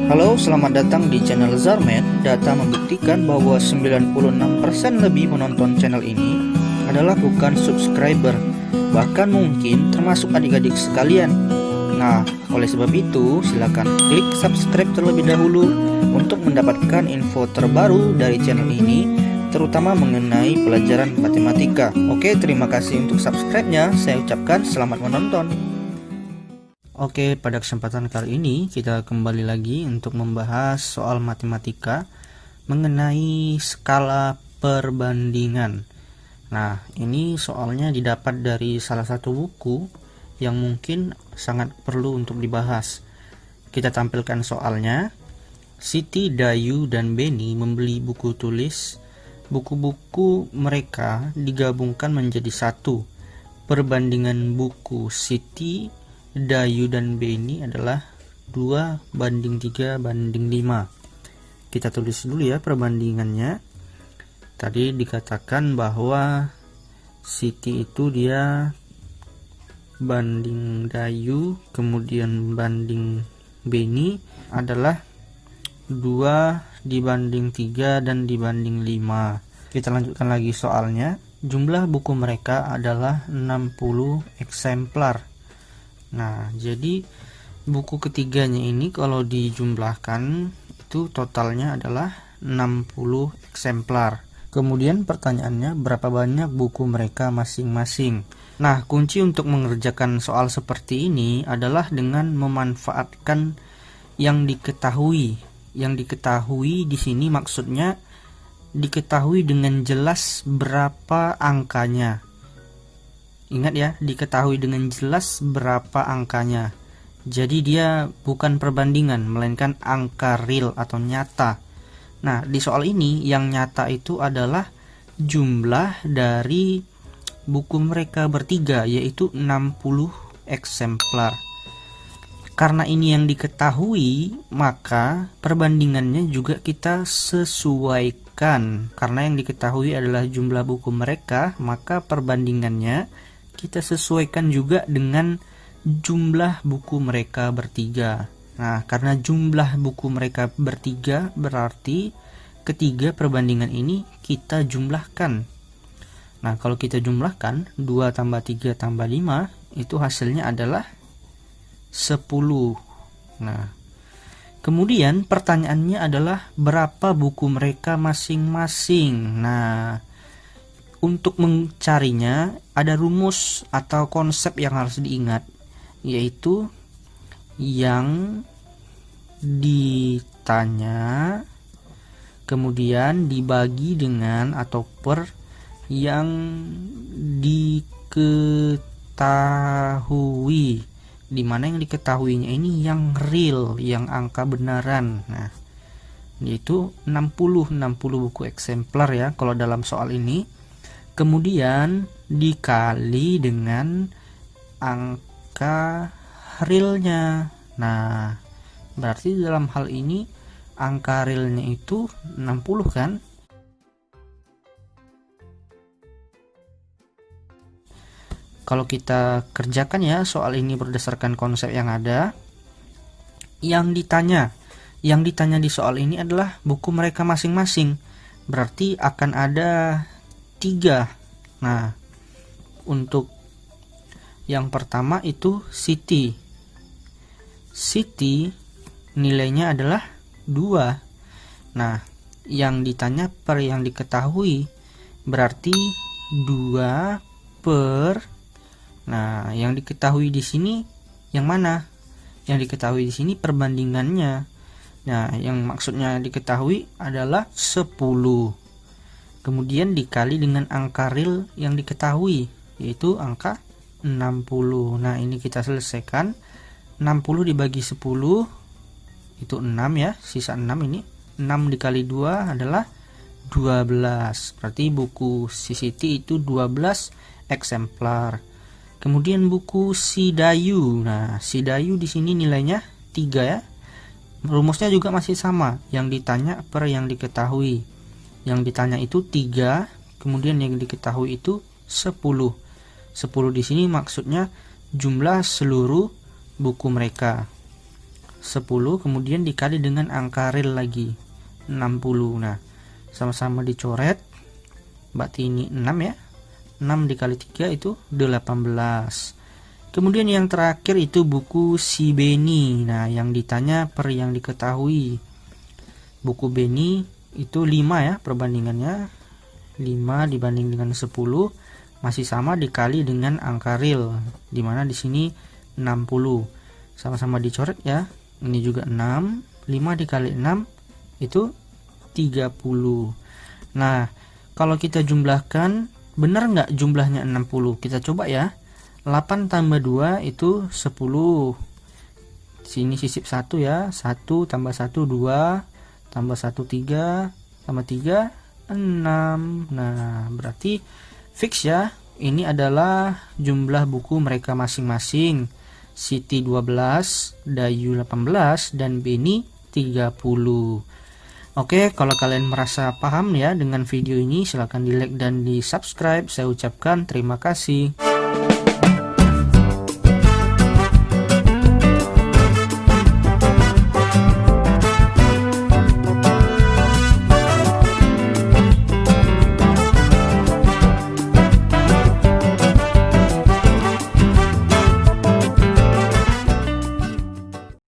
Halo, selamat datang di channel Zarmed. Data membuktikan bahwa 96% lebih penonton channel ini adalah bukan subscriber, bahkan mungkin termasuk adik-adik sekalian. Nah, oleh sebab itu, silakan klik subscribe terlebih dahulu untuk mendapatkan info terbaru dari channel ini, terutama mengenai pelajaran matematika. Oke, terima kasih untuk subscribe-nya. Saya ucapkan selamat menonton. Oke, pada kesempatan kali ini kita kembali lagi untuk membahas soal matematika mengenai skala perbandingan. Nah, ini soalnya didapat dari salah satu buku yang mungkin sangat perlu untuk dibahas. Kita tampilkan soalnya. Siti, Dayu, dan Beni membeli buku tulis. Buku-buku mereka digabungkan menjadi satu. Perbandingan buku Siti, Dayu, dan Beni adalah 2:3:5. Kita tulis dulu ya perbandingannya. Tadi dikatakan bahwa Siti itu dia banding Dayu, kemudian banding Beni adalah 2:3 dan dibanding 5. Kita lanjutkan lagi soalnya. Jumlah buku mereka adalah 60 eksemplar. Nah, jadi buku ketiganya ini kalau dijumlahkan itu totalnya adalah 60 eksemplar. Kemudian pertanyaannya, berapa banyak buku mereka masing-masing? Nah, kunci untuk mengerjakan soal seperti ini adalah dengan memanfaatkan yang diketahui. Yang diketahui di sini maksudnya diketahui dengan jelas berapa angkanya. Ingat ya, diketahui dengan jelas berapa angkanya. Jadi dia bukan perbandingan, melainkan angka real atau nyata. Nah, di soal ini yang nyata itu adalah jumlah dari buku mereka bertiga, yaitu 60 eksemplar. Karena ini yang diketahui, maka perbandingannya juga kita sesuaikan. Karena yang diketahui adalah jumlah buku mereka, maka perbandingannya kita sesuaikan juga dengan jumlah buku mereka bertiga. Nah, karena jumlah buku mereka bertiga berarti ketiga perbandingan ini kita jumlahkan. Nah, kalau kita jumlahkan 2 tambah 3 tambah 5 itu hasilnya adalah 10. Nah, kemudian pertanyaannya adalah berapa buku mereka masing-masing. Nah, untuk mencarinya ada rumus atau konsep yang harus diingat, yaitu yang ditanya kemudian dibagi dengan atau per yang diketahui, dimana yang diketahuinya ini yang real, yang angka benaran. Nah, yaitu 60 buku eksemplar ya kalau dalam soal ini. Kemudian dikali dengan angka realnya. Nah, berarti dalam hal ini angka realnya itu 60 kan? Kalau kita kerjakan ya soal ini berdasarkan konsep yang ada, yang ditanya di soal ini adalah buku mereka masing-masing. Berarti akan ada 3. Nah, untuk yang pertama itu Siti nilainya adalah 2. Nah, yang ditanya per yang diketahui berarti 2 per. Nah, yang diketahui di sini yang mana? Yang diketahui di sini perbandingannya. Nah, yang maksudnya diketahui adalah 10. Kemudian dikali dengan angka real yang diketahui, yaitu angka 60. Nah, ini kita selesaikan. 60 dibagi 10 itu 6 ya, sisa 6 ini. 6 dikali 2 adalah 12. Berarti buku si Siti itu 12 eksemplar. Kemudian buku si Dayu. Nah, si Dayu di sini nilainya 3 ya. Rumusnya juga masih sama, yang ditanya per yang diketahui. Yang ditanya itu 3, kemudian yang diketahui itu 10. 10 di sini maksudnya jumlah seluruh buku mereka. 10, kemudian dikali dengan angka real lagi 60. Nah, sama-sama dicoret, berarti ini 6 ya. 6 dikali 3 itu 18. Kemudian yang terakhir itu buku si Beni. Nah, yang ditanya per yang diketahui. Buku Beni itu 5 ya perbandingannya. 5 dibanding dengan 10 masih sama dikali dengan angka real, dimana di sini 60. Sama-sama dicoret ya. Ini juga 6. 5 dikali 6 itu 30. Nah, kalau kita jumlahkan, benar nggak jumlahnya 60? Kita coba ya. 8 tambah 2 itu 10. Sini sisip 1 ya. 1 tambah 1 2, tambah 1 3, tambah 3 6. Nah, berarti fix ya. Ini adalah jumlah buku mereka masing-masing. Siti 12, Dayu 18, dan Beni 30. Oke, kalau kalian merasa paham ya dengan video ini, silahkan di like dan di subscribe. Saya ucapkan terima kasih.